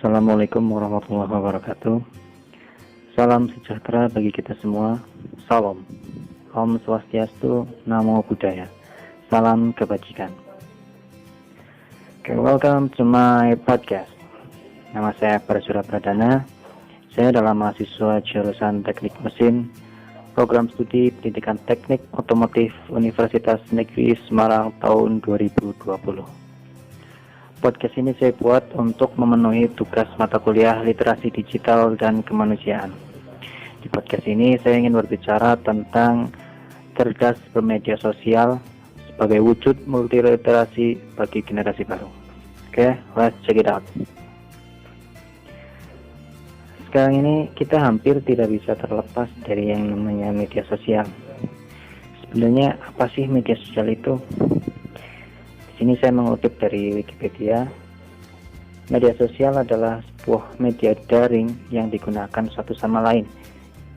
Assalamualaikum warahmatullahi wabarakatuh. Salam sejahtera bagi kita semua. Salam. Om Swastiastu, Namo Buddhaya. Salam kebajikan. Okay, welcome to my podcast. Nama saya Parasura Pradana. Saya adalah mahasiswa jurusan Teknik Mesin, Program Studi Pendidikan Teknik Otomotif Universitas Negeri Semarang tahun 2020. Podcast ini saya buat untuk memenuhi tugas mata kuliah Literasi Digital dan Kemanusiaan. Di podcast ini saya ingin berbicara tentang cerdas bermedia sosial sebagai wujud multiliterasi bagi generasi baru. Oke, let's check it out. Sekarang ini kita hampir tidak bisa terlepas dari yang namanya media sosial. Sebenarnya apa sih media sosial itu? Di sini saya mengutip dari Wikipedia. Media sosial adalah sebuah media daring yang digunakan satu sama lain,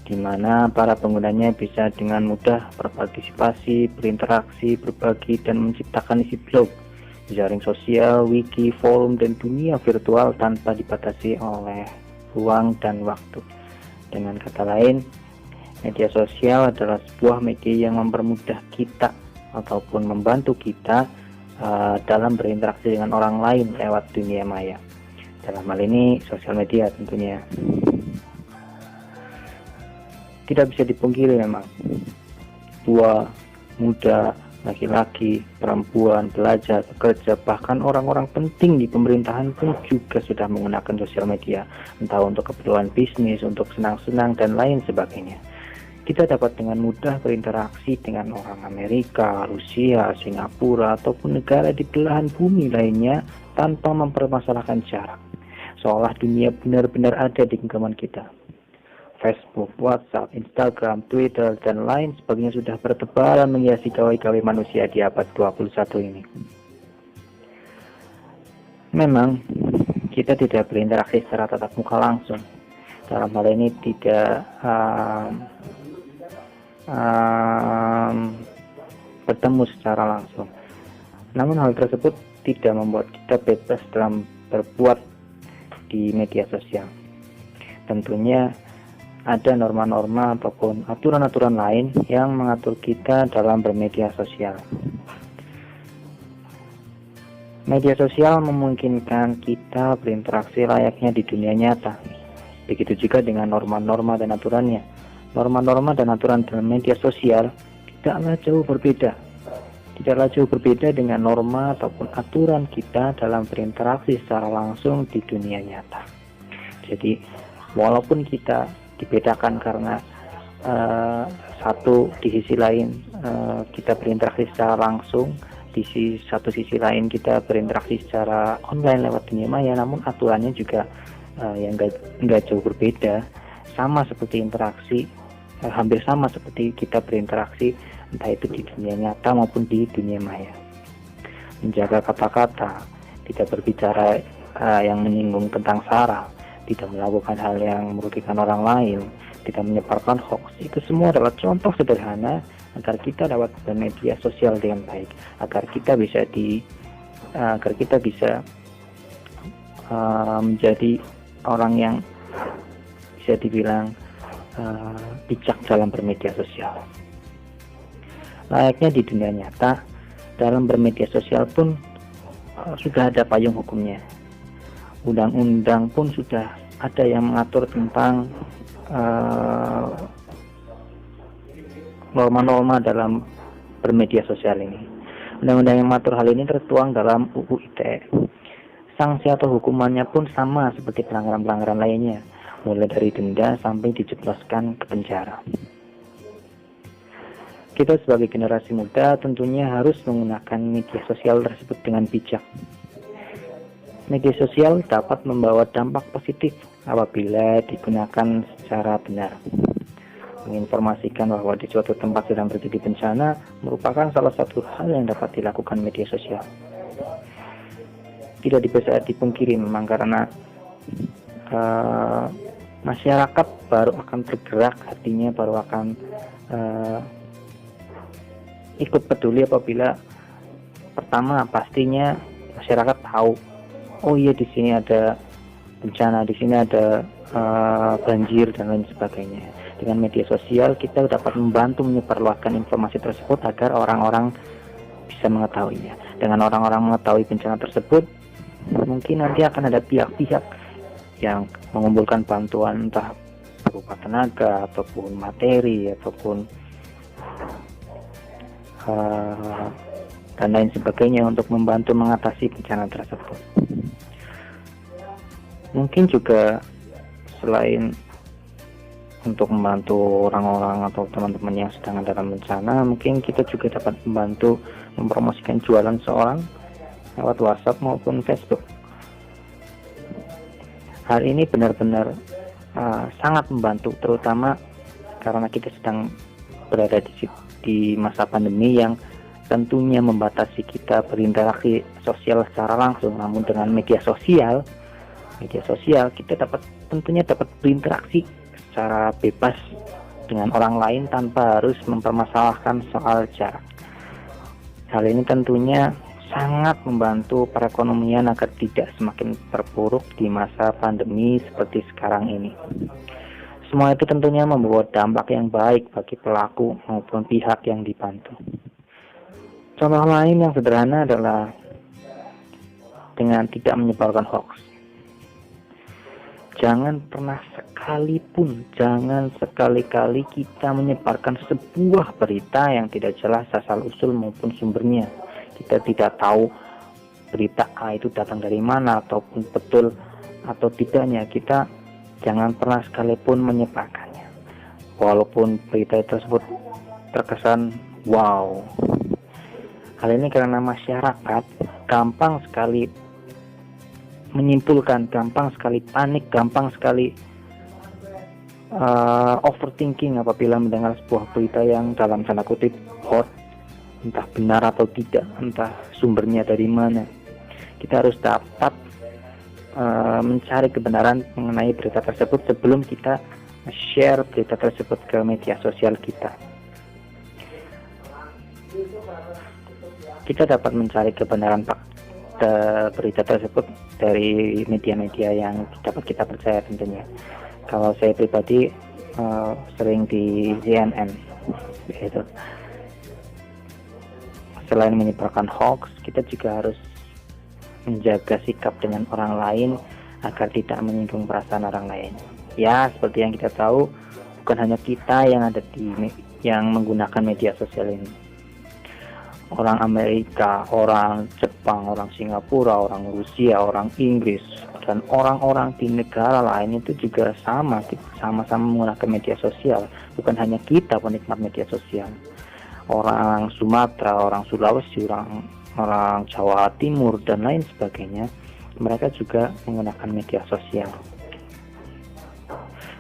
di mana para penggunanya bisa dengan mudah berpartisipasi, berinteraksi, berbagi, dan menciptakan isi blog, jaring sosial, wiki, forum, dan dunia virtual tanpa dibatasi oleh ruang dan waktu. Dengan kata lain, media sosial adalah sebuah media yang mempermudah kita ataupun membantu kita dalam berinteraksi dengan orang lain lewat dunia maya. Dalam hal ini sosial media tentunya. Tidak bisa dipungkiri memang, tua, muda, laki-laki, perempuan, pelajar, pekerja, bahkan orang-orang penting di pemerintahan pun juga sudah menggunakan sosial media, entah untuk keperluan bisnis, untuk senang-senang, dan lain sebagainya. Kita dapat dengan mudah berinteraksi dengan orang Amerika, Rusia, Singapura, ataupun negara di belahan bumi lainnya tanpa mempermasalahkan jarak. Seolah dunia benar-benar ada di genggaman kita. Facebook, WhatsApp, Instagram, Twitter, dan lain sebagainya sudah bertebaran menghiasi gawe-gawe manusia di abad 21 ini. Memang, kita tidak berinteraksi secara tatap muka langsung. Dalam hal ini tidak bertemu secara langsung. Namun hal tersebut tidak membuat kita bebas dalam berbuat di media sosial. Tentunya ada norma-norma ataupun aturan-aturan lain yang mengatur kita dalam bermedia sosial. Media sosial memungkinkan kita berinteraksi layaknya di dunia nyata. Begitu juga dengan norma-norma dan aturannya. Norma-norma dan aturan dalam media sosial tidaklah jauh berbeda dengan norma ataupun aturan kita dalam berinteraksi secara langsung di dunia nyata. Jadi walaupun kita dibedakan karena satu di sisi lain kita berinteraksi secara langsung, di satu sisi lain kita berinteraksi secara online lewat dunia maya, namun aturannya juga yang enggak jauh berbeda, sama seperti interaksi, hampir sama seperti kita berinteraksi entah itu di dunia nyata maupun di dunia maya. Menjaga kata-kata, tidak berbicara yang menyinggung tentang sara, tidak melakukan hal yang merugikan orang lain, tidak menyebarkan hoax, itu semua adalah contoh sederhana agar kita dapat bermedia sosial dengan baik, agar kita bisa menjadi orang yang bisa dibilang bijak dalam bermedia sosial. Layaknya di dunia nyata, dalam bermedia sosial pun sudah ada payung hukumnya. Undang-undang pun sudah ada yang mengatur tentang norma-norma dalam bermedia sosial ini. Undang-undang yang mengatur hal ini tertuang dalam UU ITE. Sanksi atau hukumannya pun sama seperti pelanggaran-pelanggaran lainnya, mulai dari denda sampai dijebloskan ke penjara. Kita sebagai generasi muda tentunya harus menggunakan media sosial tersebut dengan bijak. Media sosial dapat membawa dampak positif apabila digunakan secara benar. Menginformasikan bahwa di suatu tempat sedang terjadi bencana merupakan salah satu hal yang dapat dilakukan media sosial. Tidak bisa dipungkiri memang karena masyarakat baru akan bergerak, artinya baru akan ikut peduli apabila pertama pastinya masyarakat tahu, oh iya di sini ada bencana, di sini ada banjir dan lain sebagainya. Dengan media sosial kita dapat membantu menyebarluaskan informasi tersebut agar orang-orang bisa mengetahuinya. Dengan orang-orang mengetahui bencana tersebut, mungkin nanti akan ada pihak-pihak yang mengumpulkan bantuan, entah berupa tenaga ataupun materi ataupun dan lain sebagainya untuk membantu mengatasi bencana tersebut. Mungkin juga selain untuk membantu orang-orang atau teman-teman yang sedang dalam bencana, mungkin kita juga dapat membantu mempromosikan jualan seorang lewat WhatsApp maupun Facebook. Hal ini benar-benar sangat membantu, terutama karena kita sedang berada di masa pandemi yang tentunya membatasi kita berinteraksi sosial secara langsung. Namun dengan media sosial kita tentunya dapat berinteraksi secara bebas dengan orang lain tanpa harus mempermasalahkan soal jarak. Hal ini tentunya sangat membantu perekonomian agar tidak semakin terpuruk di masa pandemi seperti sekarang ini. Semua itu tentunya membawa dampak yang baik bagi pelaku maupun pihak yang dibantu. Contoh lain yang sederhana adalah dengan tidak menyebarkan hoax. Jangan sekali-kali kita menyebarkan sebuah berita yang tidak jelas asal-usul maupun sumbernya. Kita tidak tahu berita A itu datang dari mana ataupun betul atau tidaknya. Kita jangan pernah sekalipun menyebarkannya, walaupun berita tersebut terkesan wow. Hal ini karena masyarakat gampang sekali menyimpulkan, gampang sekali panik, gampang sekali overthinking apabila mendengar sebuah berita yang dalam tanda kutip hot, entah benar atau tidak, entah sumbernya dari mana. Kita harus dapat mencari kebenaran mengenai berita tersebut sebelum kita share berita tersebut ke media sosial kita. Kita dapat mencari kebenaran berita tersebut dari media-media yang dapat kita percaya tentunya. Kalau saya pribadi sering di CNN. Gitu. Selain menyebarkan hoax, kita juga harus menjaga sikap dengan orang lain agar tidak menyinggung perasaan orang lain. Ya, seperti yang kita tahu, bukan hanya kita yang menggunakan media sosial ini. Orang Amerika, orang Jepang, orang Singapura, orang Rusia, orang Inggris, dan orang-orang di negara lain itu juga sama-sama menggunakan media sosial. Bukan hanya kita penikmat media sosial. Orang Sumatera, orang Sulawesi, orang Jawa Timur, dan lain sebagainya, mereka juga menggunakan media sosial.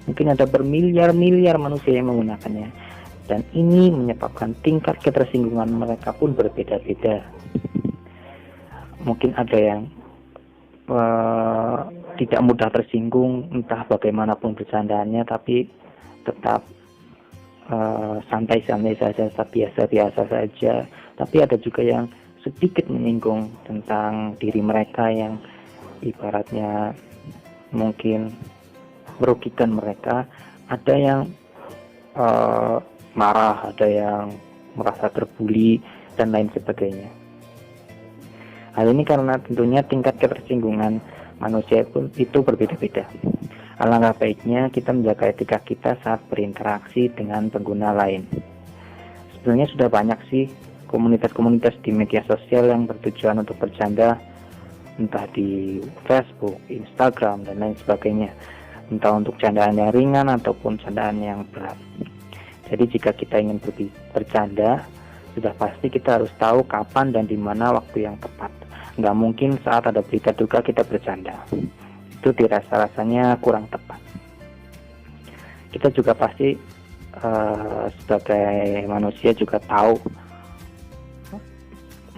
Mungkin ada bermiliar-miliar manusia yang menggunakannya. Dan ini menyebabkan tingkat ketersinggungan mereka pun berbeda-beda. Mungkin ada yang tidak mudah tersinggung, entah bagaimanapun bercandaannya, tapi tetap santai-santai saja, biasa-biasa saja. Tapi ada juga yang sedikit menyinggung tentang diri mereka yang ibaratnya mungkin merugikan mereka. Ada yang marah, ada yang merasa terbuli, dan lain sebagainya. Hal ini karena tentunya tingkat ketersinggungan manusia pun itu berbeda-beda. Alangkah baiknya kita menjaga etika kita saat berinteraksi dengan pengguna lain. Sebenarnya sudah banyak sih komunitas-komunitas di media sosial yang bertujuan untuk bercanda, entah di Facebook, Instagram, dan lain sebagainya. Entah untuk candaan yang ringan ataupun candaan yang berat. Jadi jika kita ingin bercanda, sudah pasti kita harus tahu kapan dan di mana waktu yang tepat. Nggak mungkin saat ada berita duka kita bercanda. Itu dirasa-rasanya kurang tepat. Kita juga pasti sebagai manusia juga tahu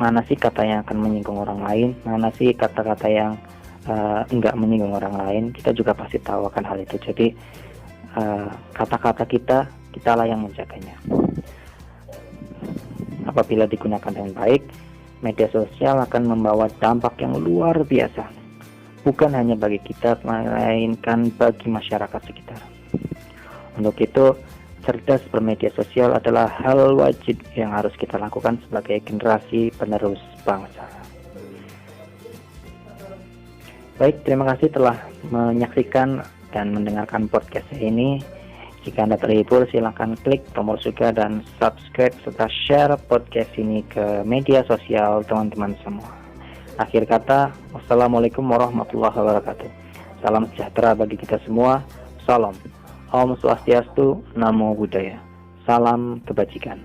mana sih kata yang akan menyinggung orang lain, mana sih kata-kata yang enggak menyinggung orang lain. Kita juga pasti tahu akan hal itu. Jadi kata-kata kita lah yang menjaganya. Apabila digunakan dengan baik, media sosial akan membawa dampak yang luar biasa bukan hanya bagi kita, melainkan bagi masyarakat sekitar. Untuk itu, cerdas bermedia sosial adalah hal wajib yang harus kita lakukan sebagai generasi penerus bangsa. Baik, terima kasih telah menyaksikan dan mendengarkan podcast ini. Jika Anda terhibur, silakan klik tombol suka dan subscribe serta share podcast ini ke media sosial teman-teman semua. Akhir kata, wassalamualaikum warahmatullahi wabarakatuh. Salam sejahtera bagi kita semua. Salam. Om Swastiastu, Namo Buddhaya. Salam kebajikan.